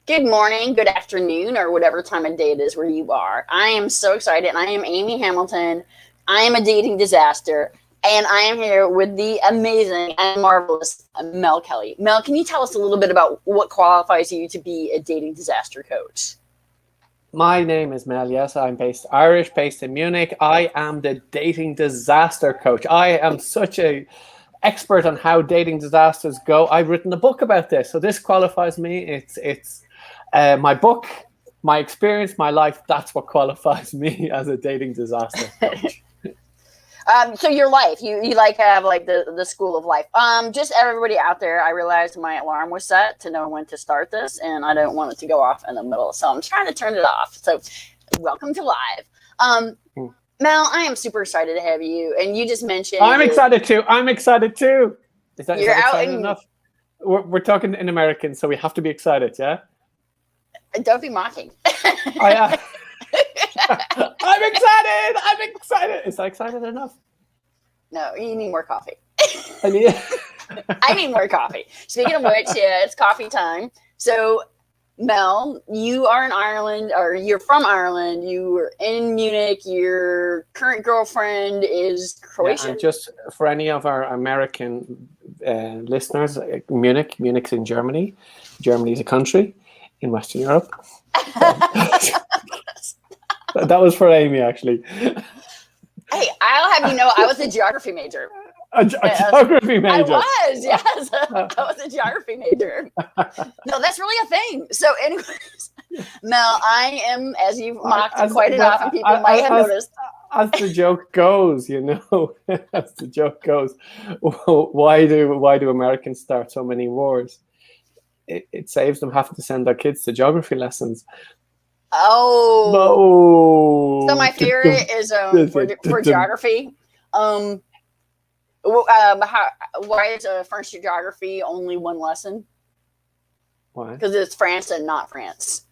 Good morning, good afternoon, or whatever time of day it is where you are. I am so excited. I am Amy Hamilton. I am a dating disaster, and I am here with the amazing and marvelous Mel Kelly. Mel, can you tell us a little bit about what qualifies you to be a dating disaster coach? My name is Mel. Yes, I'm Irish, based in Munich. I am the dating disaster coach. I am such a expert on how dating disasters go. I've written a book about this, so this qualifies me. It's my book, my experience, my life. That's what qualifies me as a dating disaster coach. So your life, you like have like the school of life. Just everybody out there, I realized my alarm was set to know when to start this, and I don't want it to go off in the middle, so I'm trying to turn it off. So, welcome to live. Mel, I am super excited to have you, and you just mentioned I'm excited too. I'm excited too. Is that you're out excited enough? We're talking in American, so we have to be excited, yeah? Don't be mocking. I, I'm excited. I'm excited. Is that excited enough? No, you need more coffee. I need. I need more coffee. Speaking of which, yeah, it's coffee time. So, Mel, you are in Ireland, or you're from Ireland. You were in Munich. Your current girlfriend is Croatian. Yeah, and just for any of our American listeners, Munich's in Germany. Germany is a country in Western Europe. That was for Amy, actually. Hey, I'll have you know, I was a geography major. A geography major. I was, yes. I was a geography major. No, that's really a thing. So, anyways, Mel, I am, as you've mocked quite enough, and people might have noticed. As the joke goes, as the joke goes, why do Americans start so many wars? It saves them having to send their kids to geography lessons. Oh. So my theory is for geography. Why is French geography only one lesson? Why? Because it's France and not France.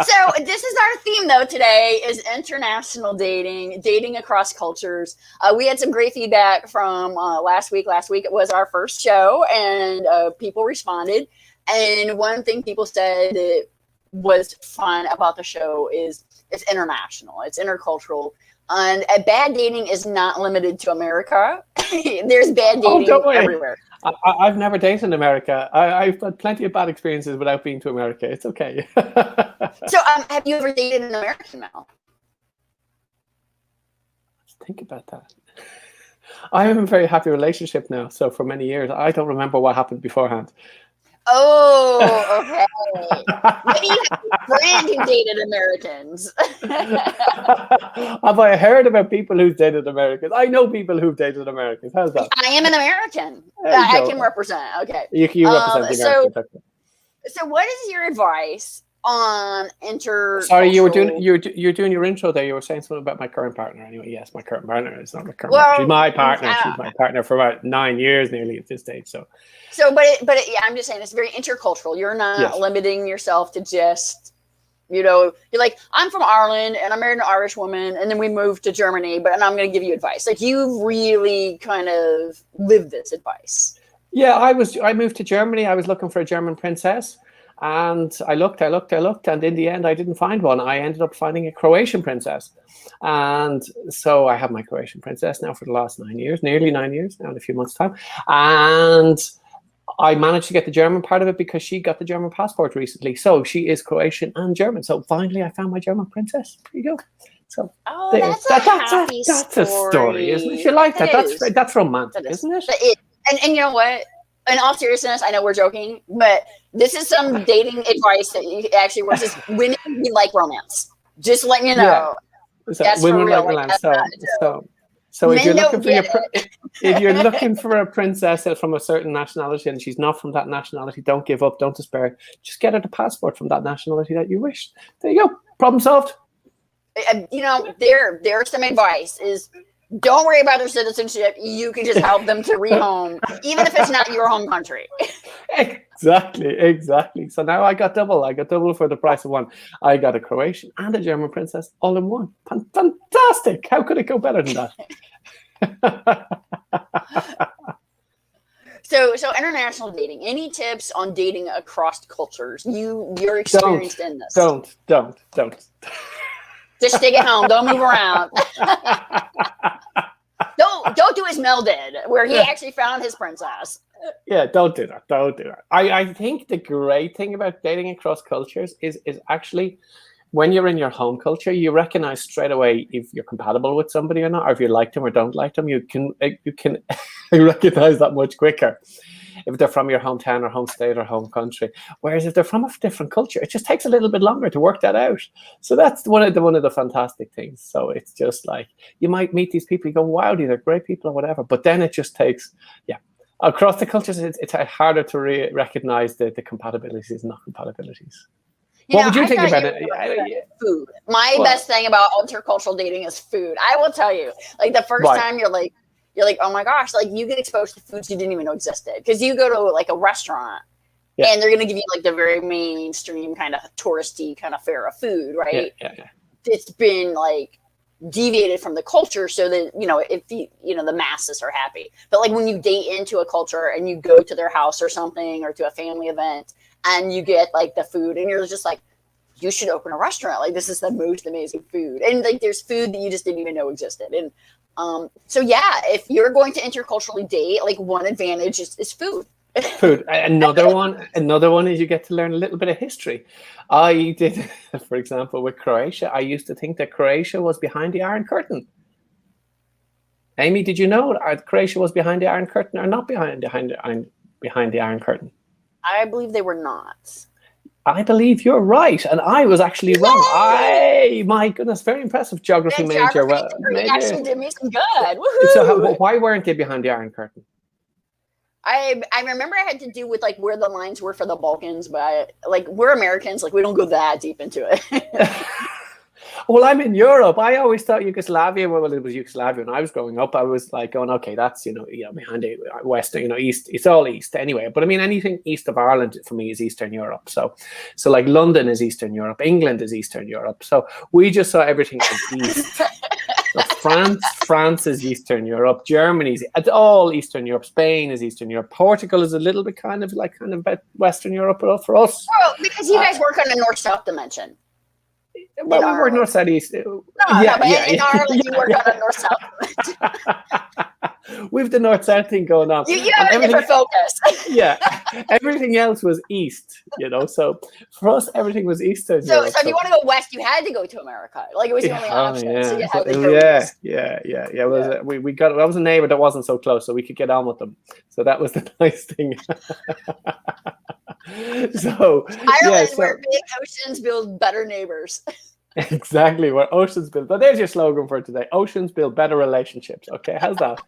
So this is our theme though today is international dating across cultures. We had some great feedback from last week. Last week it was our first show, and people responded. And one thing people said that was fun about the show is it's international, it's intercultural. And bad dating is not limited to America. There's bad dating everywhere. I've never dated in America. I've had plenty of bad experiences without being to America. It's okay. So have you ever dated an American, Mel? Let's think about that. I have a very happy relationship now. So for many years, I don't remember what happened beforehand. Oh, okay. Maybe you have a friend who dated Americans. Have I heard about people who've dated Americans? I know people who've dated Americans. How's that? I am an American. I can represent. Okay. You represent the American. So what is your advice on Sorry, you're doing your intro there. You were saying something about my current partner. Anyway, yes, my current partner is not my current partner. She's my partner. She's my partner for about 9 years nearly at this stage. Yeah, I'm just saying it's very intercultural. You're not limiting yourself to just, you're like, I'm from Ireland and I married an Irish woman and then we moved to Germany, and I'm going to give you advice. Like you've really kind of lived this advice. Yeah, I moved to Germany. I was looking for a German princess. And I looked, and in the end, I didn't find one. I ended up finding a Croatian princess. And so I have my Croatian princess now for the last 9 years, nearly 9 years now in a few months' time. And I managed to get the German part of it because she got the German passport recently. So she is Croatian and German. So finally, I found my German princess. There you go. So that's a story, isn't it? You like that? That's romantic, isn't it? And you know what? In all seriousness, I know we're joking, but this is some dating advice that actually works. Is women like romance. Just letting you know. Yeah. So women like romance. So if you're looking for a princess from a certain nationality and she's not from that nationality, don't give up. Don't despair. Just get her the passport from that nationality that you wish. There you go. Problem solved. There's some advice is. Don't worry about their citizenship. You can just help them to rehome, even if it's not your home country. Exactly. So now I got double. I got double for the price of one. I got a Croatian and a German princess all in one. Fantastic. How could it go better than that? So international dating. Any tips on dating across cultures? You're experienced in this. Don't. Just stick at home. Don't move around. Don't do as Mel did, where he actually found his princess. Yeah, don't do that. I think the great thing about dating across cultures is actually when you're in your home culture, you recognize straight away if you're compatible with somebody or not, or if you like them or don't like them. You can recognize that much quicker if they're from your hometown or home state or home country. Whereas if they're from a different culture, it just takes a little bit longer to work that out. So that's one of the fantastic things. So it's just like you might meet these people, you go, wow, these are great people or whatever. But then it just takes, across the cultures, it's harder to recognize the compatibilities and not compatibilities. What would you think about it? Food. My best thing about intercultural dating is food. I will tell you, like the first time you're like, oh my gosh, like you get exposed to foods you didn't even know existed. Because you go to like a restaurant and they're going to give you like the very mainstream kind of touristy kind of fare of food, right? Yeah. It's been like deviated from the culture so that, if the masses are happy. But like when you date into a culture and you go to their house or something or to a family event and you get like the food and you're just like, you should open a restaurant. Like this is the most amazing food. And like there's food that you just didn't even know existed. And so if you're going to interculturally date, like one advantage is food. Food. Another one is you get to learn a little bit of history. I did, for example, with Croatia. I used to think that Croatia was behind the Iron Curtain. Amy, did you know that Croatia was behind the Iron Curtain or not behind the Iron Curtain? I believe they were not. I believe you're right, and I was actually wrong. My goodness, very impressive geography major. Maybe actually did me some good. Woo-hoo. So why weren't they behind the Iron Curtain? I remember I had to do with like where the lines were for the Balkans, but we're Americans, like we don't go that deep into it. Well, I'm in Europe. I always thought Yugoslavia. Well, it was Yugoslavia when I was growing up. I was like going, okay, that's behind the western, east. It's all east anyway. But I mean, anything east of Ireland for me is Eastern Europe. So like London is Eastern Europe. England is Eastern Europe. So we just saw everything as east. So France is Eastern Europe. Germany's it's all Eastern Europe. Spain is Eastern Europe. Portugal is a little bit kind of Western Europe, but for us. Well, because you guys work on a north-south dimension. Well, we work north, south, east. In Ireland, you work on a north, south. We've the north, south thing going on. You have a different focus. Everything else was east. So for us, everything was eastern. So if you want to go west, you had to go to America. Like it was the only option. So you had to go east. We got. I was a neighbor that wasn't so close, so we could get on with them. So that was the nice thing. Ireland, where big oceans build better neighbors. Exactly, where oceans build. But there's your slogan for today: oceans build better relationships. Okay, how's that?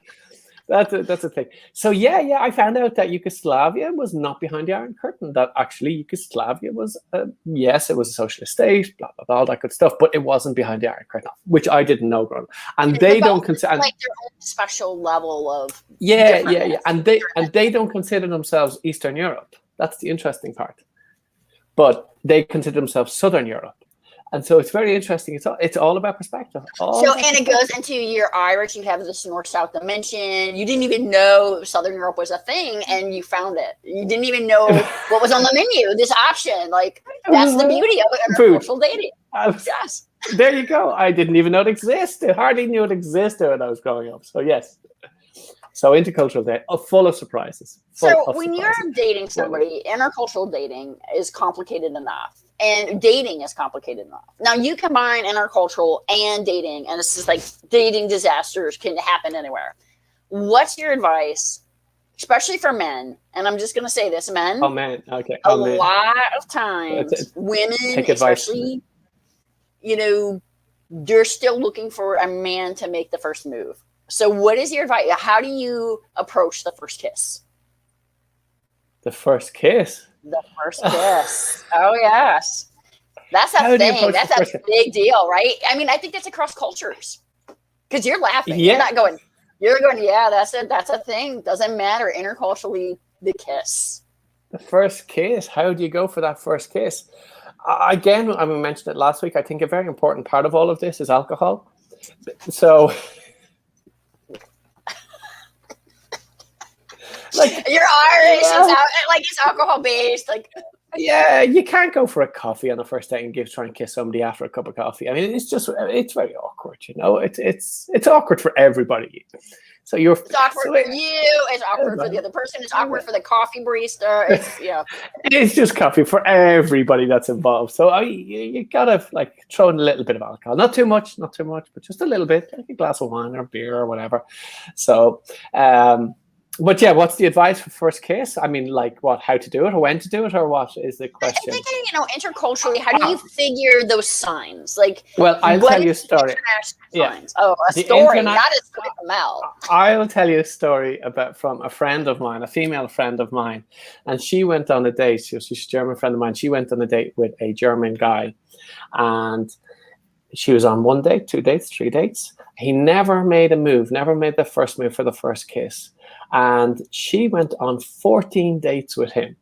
That's a thing. So I found out that Yugoslavia was not behind the Iron Curtain. That actually Yugoslavia was yes, it was a socialist state, blah blah blah, all that good stuff. But it wasn't behind the Iron Curtain, which I didn't know growing up. And they don't consider like their own special level of and they don't consider themselves Eastern Europe. That's the interesting part. But they consider themselves Southern Europe. And so it's very interesting. It's all about perspective. It goes into your Irish. You have this north-south dimension. You didn't even know Southern Europe was a thing, and you found it. You didn't even know what was on the menu. This option, that's the beauty of it. Intercultural dating. Yes. There you go. I didn't even know it existed. I hardly knew it existed when I was growing up. So yes. So intercultural dating, full of surprises. When you're dating somebody, intercultural dating is complicated enough. And dating is complicated enough. Now you combine intercultural and dating, and it's just like dating disasters can happen anywhere. What's your advice, especially for men? And I'm just going to say this, men. Oh, man. Okay. A lot of times, women, especially, they're still looking for a man to make the first move. So what is your advice? How do you approach the first kiss? The first kiss? The first kiss. Oh, yes. That's a thing. That's a big deal, right? I mean, I think that's across cultures. Because you're laughing. Yeah. You're not going, yeah, that's a thing. Doesn't matter. Interculturally, the kiss. The first kiss. How do you go for that first kiss? Again, I mentioned it last week. I think a very important part of all of this is alcohol. So... Like, you're Irish. yeah. It's alcohol based. Like, Yeah, you can't go for a coffee on a first date and try and kiss somebody after a cup of coffee. I mean, it's very awkward, you know. It's awkward for everybody. So it's awkward for you. It's awkward for the other person. It's awkward for the coffee barista. It's just coffee for everybody that's involved. So you gotta like throw in a little bit of alcohol, not too much, but just a little bit, like a glass of wine or beer or whatever. So, but yeah, what's the advice for first kiss? I mean, like what, how to do it or when to do it or what is the question? I'm thinking, interculturally, how do you figure those signs? Like, well, I'll tell you a story. Signs? Oh, a story, not a story from Mel. I'll tell you a story from a friend of mine, a female friend of mine, and she went on a date. She's a German friend of mine. She went on a date with a German guy, and she was on 1 date, 2 dates, 3 dates. He never made a move, never made the first move for the first kiss. And she went on 14 dates with him.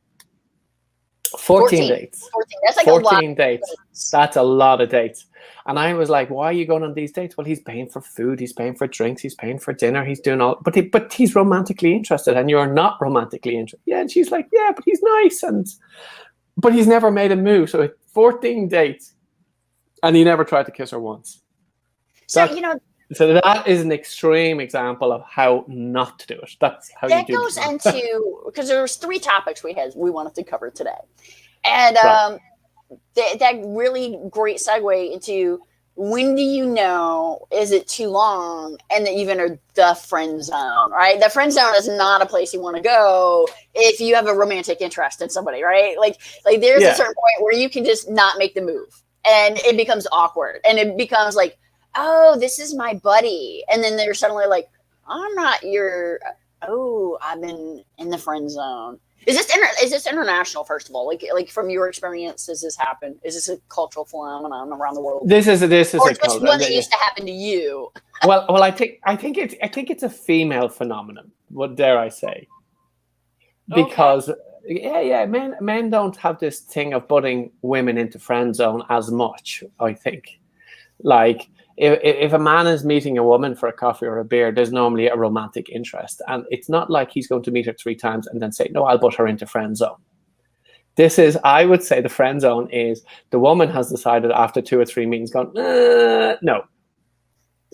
14 dates. 14. That's like 14 dates. That's a lot of dates. And I was like, why are you going on these dates? Well, he's paying for food, he's paying for drinks, he's paying for dinner, he's doing all, but he's romantically interested and you're not romantically interested. Yeah, and she's like, yeah, but he's nice, but he's never made a move. So 14 dates, and he never tried to kiss her once. So, So that is an extreme example of how not to do it. That's how that you do goes it. into, because there was 3 topics we wanted to cover today. And that really great segue into, when do you know, is it too long and that you've entered the friend zone, right? The friend zone is not a place you want to go if you have a romantic interest in somebody, right? Like there's a certain point where you can just not make the move and it becomes awkward and it becomes like, oh, this is my buddy. And then they're suddenly like, I'm not your, I've been in the friend zone. Is this international, first of all? Like from your experience, does this happen? Is this a cultural phenomenon around the world? This is or just one that used to happen to you? Well, I think it's a female phenomenon. What dare I say? Because men don't have this thing of putting women into friend zone as much. I think, like, if a man is meeting a woman for a coffee or a beer, there's normally a romantic interest. And it's not like he's going to meet her 3 times and then say, no, I'll put her into friend zone. I would say the friend zone is the woman has decided after 2 or 3 meetings, gone, no.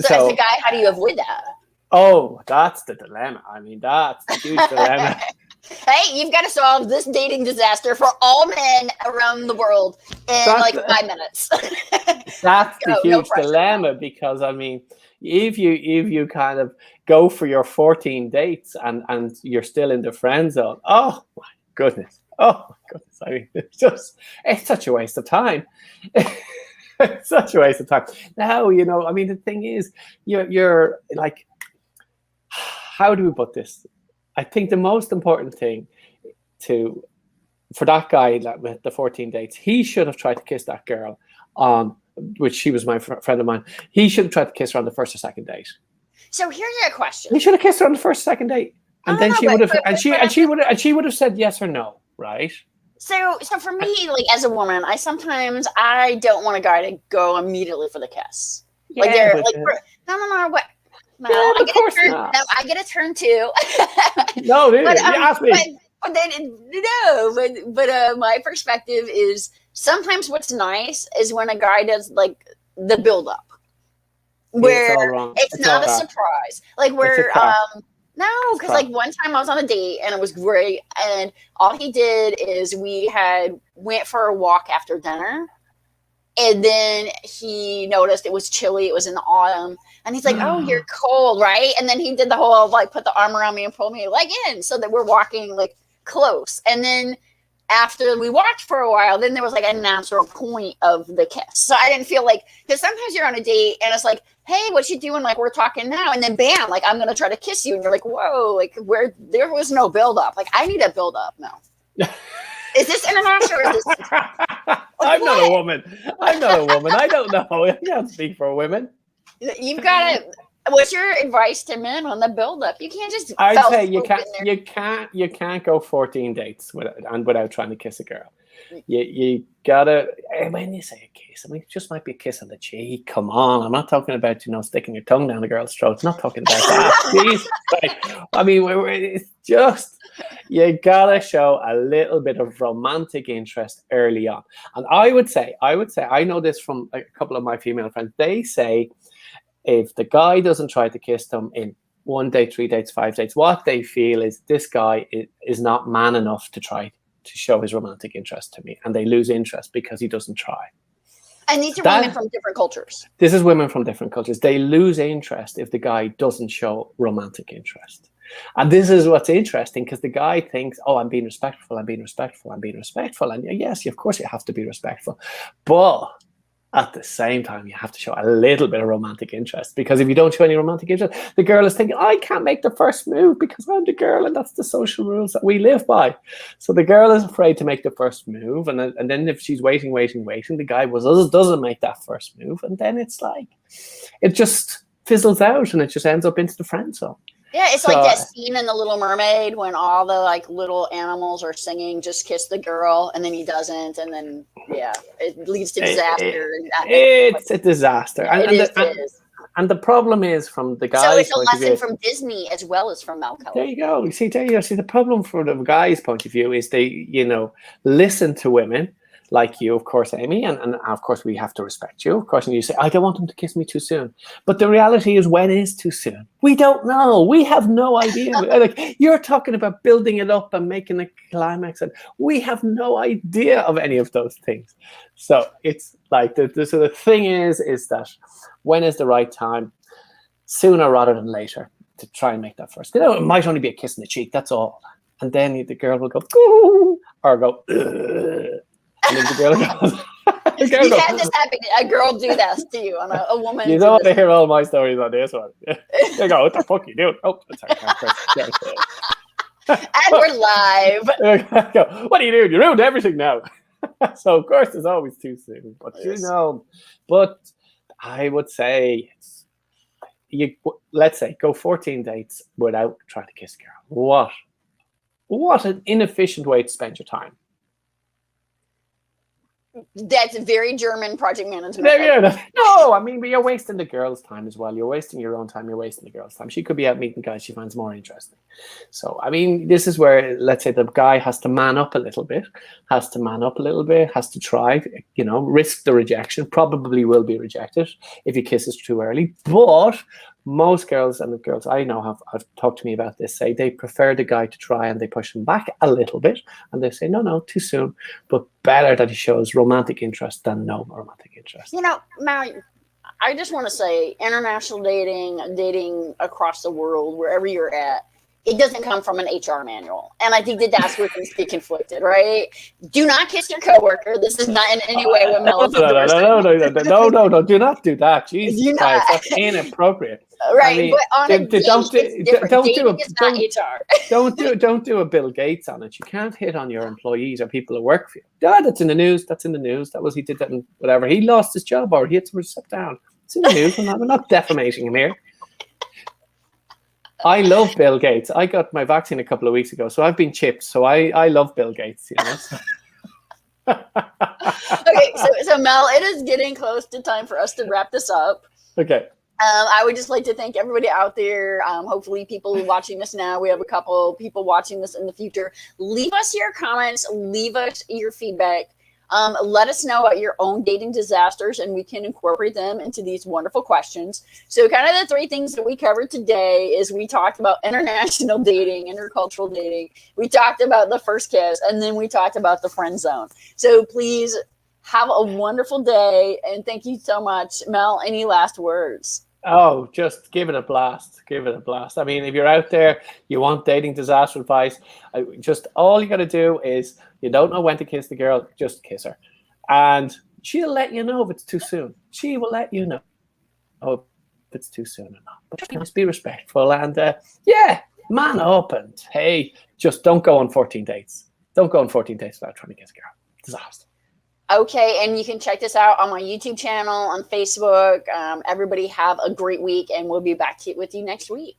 So as a guy, how do you avoid that? Oh, that's the dilemma. I mean, that's the huge dilemma. Hey, you've got to solve this dating disaster for all men around the world in 5 minutes. That's the huge dilemma, because I mean, if you kind of go for your 14 dates and you're still in the friend zone, oh my goodness. I mean, it's such a waste of time. It's such a waste of time. Now, I mean, the thing is, you're like, how do we put this? I think the most important thing for that guy with the 14 dates, he should have tried to kiss that girl which she was my friend of mine. He should have tried to kiss her on the first or second date. So here's a question. He should have kissed her on the first or second date. And then she would have said yes or no, right? So for me, like, as a woman, I don't want a guy to go immediately for the kiss. Yeah, no, what? No, yeah, I get a turn too. No, dude, you asked me. But my perspective is, sometimes what's nice is when a guy does like the build up, where it's not a surprise. Like where no, because like one time I was on a date and it was great, and all he did is we went for a walk after dinner. And then he noticed it was chilly. It was in the autumn. And he's like, oh, you're cold, right? And then he did the whole, like, put the arm around me and pull me leg in so that we're walking, like, close. And then after we walked for a while, then there was, like, a natural point of the kiss. So I didn't feel like, because sometimes you're on a date and it's like, hey, what you doing? Like, we're talking now. And then bam, like, I'm going to try to kiss you. And you're like, whoa, like, there was no buildup. Like, I need a buildup now. Is this international or is this? I'm not a woman. I don't know. I can't speak for women. You've got to. What's your advice to men on the build-up? You can't just. I'd say you can't go 14 dates without trying to kiss a girl. You gotta, when you say a kiss, I mean, it just might be a kiss on the cheek. Come on, I'm not talking about sticking your tongue down a girl's throat. I'm not talking about that. Jeez, I mean, it's just you gotta show a little bit of romantic interest early on. And I would say, I know this from a couple of my female friends. They say if the guy doesn't try to kiss them in 1 date, 3 dates, 5 dates, what they feel is this guy is not man enough to try to show his romantic interest to me, and they lose interest because he doesn't try. And these are women from different cultures. This is women from different cultures. They lose interest if the guy doesn't show romantic interest. And this is what's interesting, because the guy thinks, oh, I'm being respectful, I'm being respectful, I'm being respectful. And yes, of course you have to be respectful. But at the same time, you have to show a little bit of romantic interest, because if you don't show any romantic interest, the girl is thinking, I can't make the first move because I'm the girl, and that's the social rules that we live by. So the girl is afraid to make the first move, and then if she's waiting, the guy doesn't make that first move, and then it's like it just fizzles out, and it just ends up into the friend zone. Yeah, it's like that scene in The Little Mermaid when all the like little animals are singing "Just Kiss the Girl," and then he doesn't, and then it leads to disaster. It's a disaster. Yeah, it is. And the problem is from the guy's so it's a point of lesson view, from Disney as well as from Mel Kelly. There you go. See, the problem from the guy's point of view is they, listen to women like you, of course, Amy, and of course we have to respect you, of course, and you say, I don't want him to kiss me too soon. But the reality is, when is too soon? We don't know. We have no idea. Like, you're talking about building it up and making a climax, and we have no idea of any of those things. So it's like the thing is that when is the right time? Sooner rather than later, to try and make that first. It might only be a kiss in the cheek, that's all. And then the girl will go, ooh, or go, ugh. And then the girl goes, You've had this happen. A girl do this to you, and a woman. You don't want to hear all my stories on this one. They go, what the fuck you doing? Oh, sorry. And we're live. What are you doing? You ruined everything now. So of course it's always too soon. But but I would say let's say go 14 dates without trying to kiss a girl. What an inefficient way to spend your time. That's very German project management. No, I mean, but you're wasting the girl's time as well. You're wasting your own time. You're wasting the girl's time. She could be out meeting guys she finds more interesting. So, I mean, this is where, let's say, the guy has to man up a little bit, has to try, risk the rejection, probably will be rejected if he kisses too early. But most girls, and the girls I know have talked to me about this, say they prefer the guy to try, and they push him back a little bit, and they say, no, too soon, but better that he shows romantic interest than no romantic interest. Mal, I just want to say, international dating across the world, wherever you're at, it doesn't come from an HR manual. And I think that's where things get conflicted, right? Do not kiss your coworker. This is not in any way what Mel is endorsing. No, do not do that. Jesus Christ, that's inappropriate. Right, I mean, but on a date, it's different. Dating is not HR. Don't do a Bill Gates on it. You can't hit on your employees or people who work for you. That's in the news. He did that in whatever. He lost his job, or he had to step down. It's in the news. We're not defamating him here. I love Bill Gates. I got my vaccine a couple of weeks ago, so I've been chipped. So I love Bill Gates. Okay, so Mel, it is getting close to time for us to wrap this up. Okay. I would just like to thank everybody out there. Hopefully people watching this now, we have a couple people watching this in the future. Leave us your comments. Leave us your feedback. Let us know about your own dating disasters, and we can incorporate them into these wonderful questions. So kind of the three things that we covered today is we talked about international dating, intercultural dating. We talked about the first kiss, and then we talked about the friend zone. So please have a wonderful day, and thank you so much. Mel, any last words? Oh, just give it a blast. I mean, if you're out there, you want dating disaster advice, just all you got to do is, you don't know when to kiss the girl, just kiss her. And she'll let you know if it's too soon. She will let you know if it's too soon or not. But just be respectful and, man up, and hey, just don't go on 14 dates. Don't go on 14 dates without trying to kiss a girl. Disaster. Okay, and you can check this out on my YouTube channel, on Facebook. Everybody have a great week, and we'll be back with you next week.